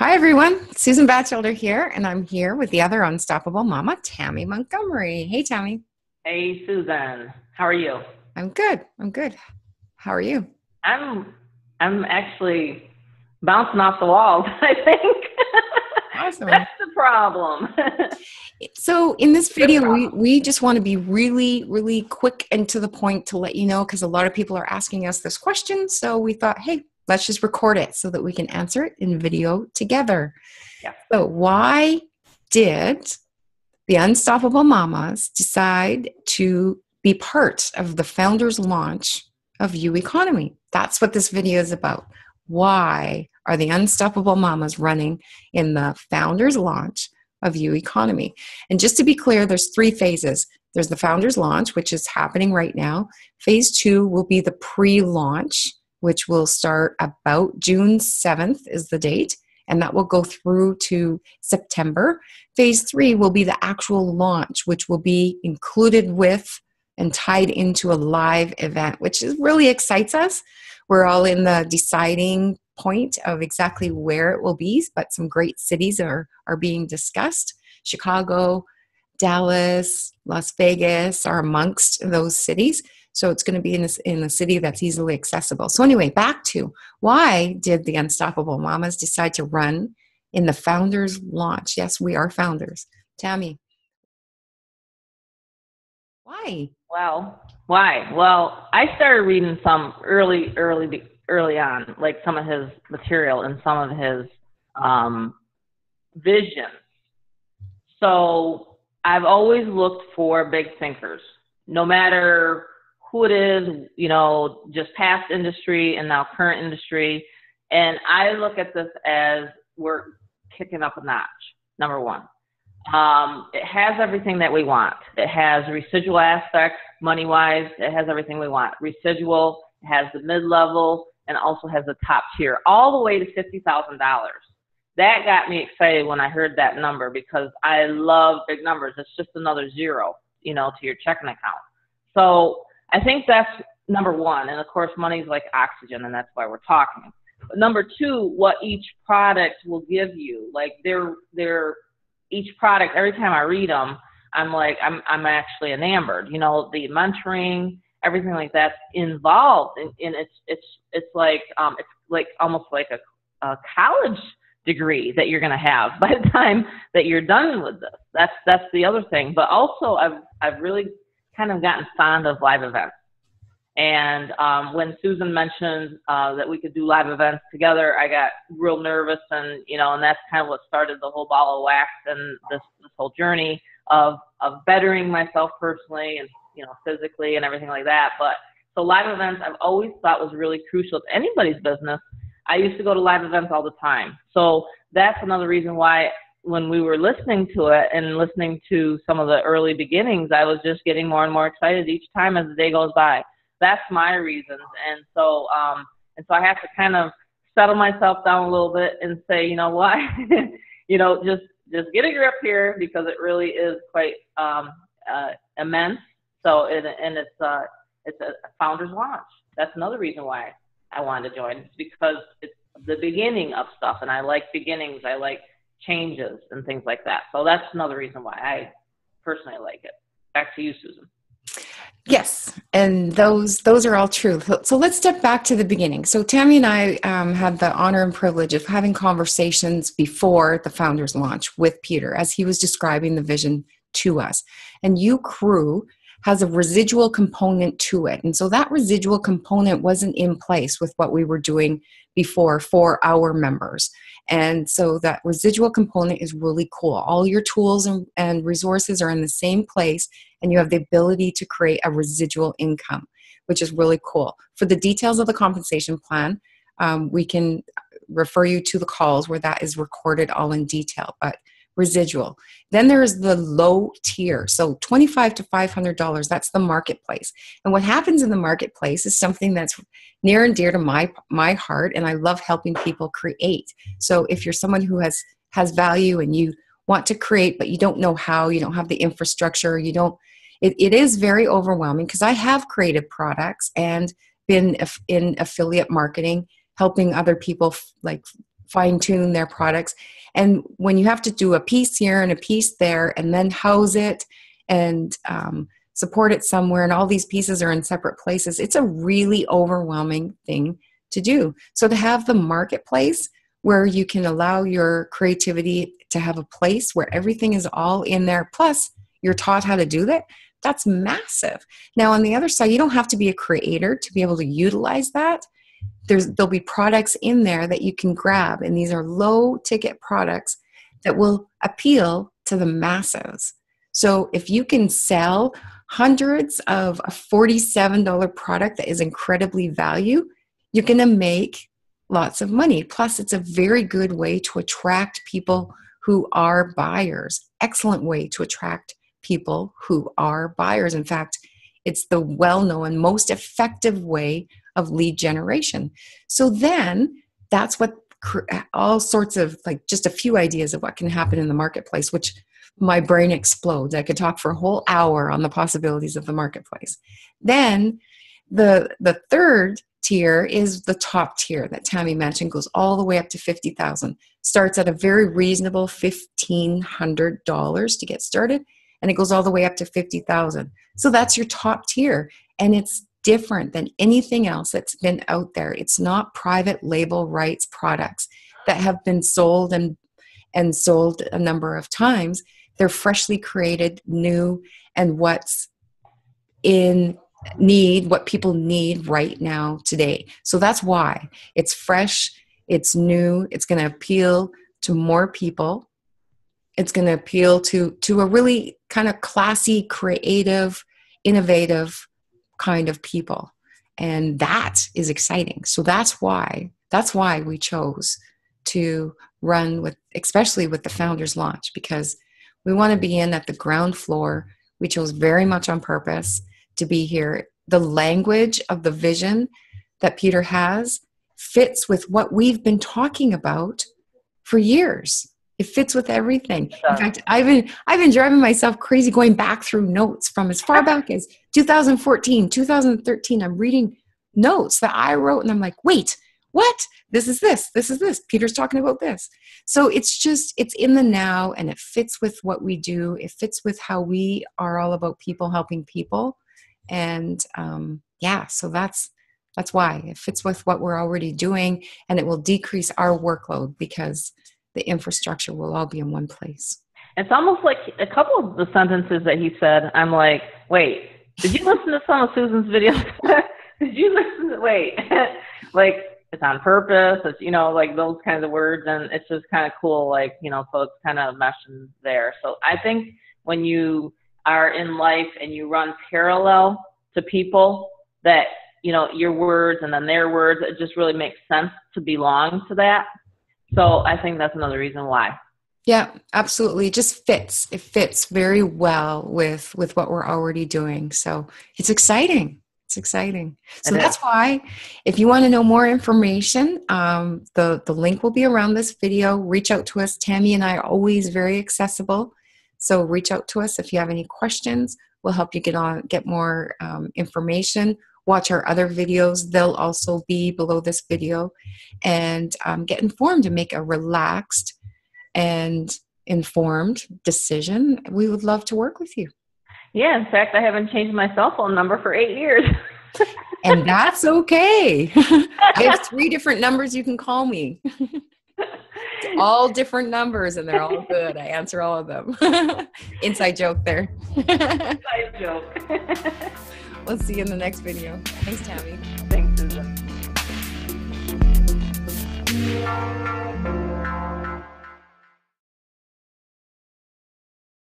Hi, everyone. Susan Bachelder here, and I'm here with the other unstoppable mama, Tammy Montgomery. Hey, Tammy. Hey, Susan. How are you? I'm good. I'm good. How are you? I'm I'm actually bouncing off the walls, I think. Awesome. That's the problem. So, in this Good video, we, problem. we just want to be really, really quick and to the point to let you know because a lot of people are asking us this question. So, we thought, hey, let's just record it so that we can answer it in video together. Yeah. So, why did the Unstoppable Mamas decide to be part of the founders launch of UEconomy? That's what this video is about. Why are the Unstoppable Mamas running in the founders launch of UEconomy? And just to be clear, there's three phases. There's the founders launch, which is happening right now. Phase 2 will be the pre-launch, which will start about June 7th is the date, and that will go through to September. Phase 3 will be the actual launch, which will be included with and tied into a live event, which is really excites us. We're all in the deciding point of exactly where it will be, but some great cities are being discussed. Chicago, Dallas, Las Vegas are amongst those cities. So it's going to be in a city that's easily accessible. So anyway, back to why did the Unstoppable Mamas decide to run in the founders launch? Yes, we are founders. Tammy, why? Well, why? Well, I started reading some early on, like some of his material and some of his visions. So I've always looked for big thinkers, no matter who it is, just past industry and now current industry. And I look at this as we're kicking up a notch, number one. It has everything that we want. It has residual aspects, money-wise. It has everything we want. Residual, it has the mid-level, and also has the top tier, all the way to $50,000. That got me excited when I heard that number because I love big numbers. It's just another zero, to your checking account. So I think that's number one. And of course, money's like oxygen, and that's why we're talking. But number two, what each product will give you. Like each product, every time I read them, I'm actually enamored. The mentoring, everything like that's involved, and it's like almost like a college degree that you're going to have by the time that you're done with this. That's the other thing. But also, I've really kind of gotten fond of live events. And when Susan mentioned that we could do live events together, I got real nervous, and and that's kind of what started the whole ball of wax and this whole journey of bettering myself personally and physically and everything like that. But so live events, I've always thought was really crucial to anybody's business. I used to go to live events all the time, so that's another reason why when we were listening to it and listening to some of the early beginnings, I was just getting more and more excited each time as the day goes by. That's my reasons. And so I have to kind of settle myself down a little bit and say, you know what, just get a grip here because it really is quite immense. So it's a founder's launch. That's another reason why I wanted to join. It's because it's the beginning of stuff, and I like beginnings. I like changes and things like that. So that's another reason why I personally like it. Back to you, Susan. Yes, and those are all true. So let's step back to the beginning. So Tammy and I had the honor and privilege of having conversations before the founders launch with Peter as he was describing the vision to us. And U Crew has a residual component to it. And so that residual component wasn't in place with what we were doing before for our members. And so that residual component is really cool. All your tools and resources are in the same place, and you have the ability to create a residual income, which is really cool. For the details of the compensation plan, we can refer you to the calls where that is recorded all in detail. But residual. Then there's the low tier. So $25 to $500, that's the marketplace. And what happens in the marketplace is something that's near and dear to my heart, and I love helping people create. So if you're someone who has value and you want to create, but you don't know how, you don't have the infrastructure, it is very overwhelming because I have created products and been in affiliate marketing, helping other people fine tune their products. And when you have to do a piece here and a piece there and then house it and support it somewhere, and all these pieces are in separate places, it's a really overwhelming thing to do. So to have the marketplace where you can allow your creativity to have a place where everything is all in there, plus you're taught how to do that, that's massive. Now, on the other side, you don't have to be a creator to be able to utilize that. There'll be products in there that you can grab, and these are low ticket products that will appeal to the masses. So if you can sell hundreds of a $47 product that is incredibly valuable, you're going to make lots of money. Plus, it's a very good way to attract people who are buyers. Excellent way to attract people who are buyers. In fact, it's the well-known, most effective way of lead generation. So then that's what all sorts of, like, just a few ideas of what can happen in the marketplace, which my brain explodes. I could talk for a whole hour on the possibilities of the marketplace. Then the third tier is the top tier that Tammy mentioned, goes all the way up to $50,000. Starts at a very reasonable $1,500 to get started, and it goes all the way up to $50,000. So that's your top tier, and it's different than anything else that's been out there. It's not private label rights products that have been sold and sold a number of times. They're freshly created, new, and what's in need, what people need right now today. So that's why it's fresh, it's new, it's going to appeal to more people. It's going to appeal to a really kind of classy, creative, innovative kind of people. And that is exciting. So that's why we chose to run with, especially with the Founders Launch, because we want to be in at the ground floor. We chose very much on purpose to be here. The language of the vision that Peter has fits with what we've been talking about for years. It fits with everything. In fact, I've been driving myself crazy going back through notes from as far back as 2014, 2013. I'm reading notes that I wrote, and I'm like, wait, what? This is this. Peter's talking about this. So it's in the now, and it fits with what we do. It fits with how we are all about people helping people. And so that's why it fits with what we're already doing, and it will decrease our workload because the infrastructure will all be in one place. It's almost like a couple of the sentences that he said, I'm like, wait, did you listen to some of Susan's videos? Did you listen to, like, it's on purpose, it's, like those kinds of words, and it's just kind of cool, like, so it's kind of meshing there. So I think when you are in life and you run parallel to people, that, your words and then their words, it just really makes sense to belong to that. So I think that's another reason why. Yeah, absolutely. It just fits. It fits very well with what we're already doing. So it's exciting. It's exciting. So that's why, if you want to know more information, the link will be around this video. Reach out to us. Tammy and I are always very accessible. So reach out to us if you have any questions. We'll help you get more information. Watch our other videos. They'll also be below this video, and get informed and make a relaxed and informed decision. We would love to work with you. Yeah, in fact, I haven't changed my cell phone number for 8 years. And that's okay. I have 3 different numbers you can call me. All different numbers, and they're all good. I answer all of them. Inside joke there. Inside joke. We'll see you in the next video. Thanks, Tammy. Thanks, Susan.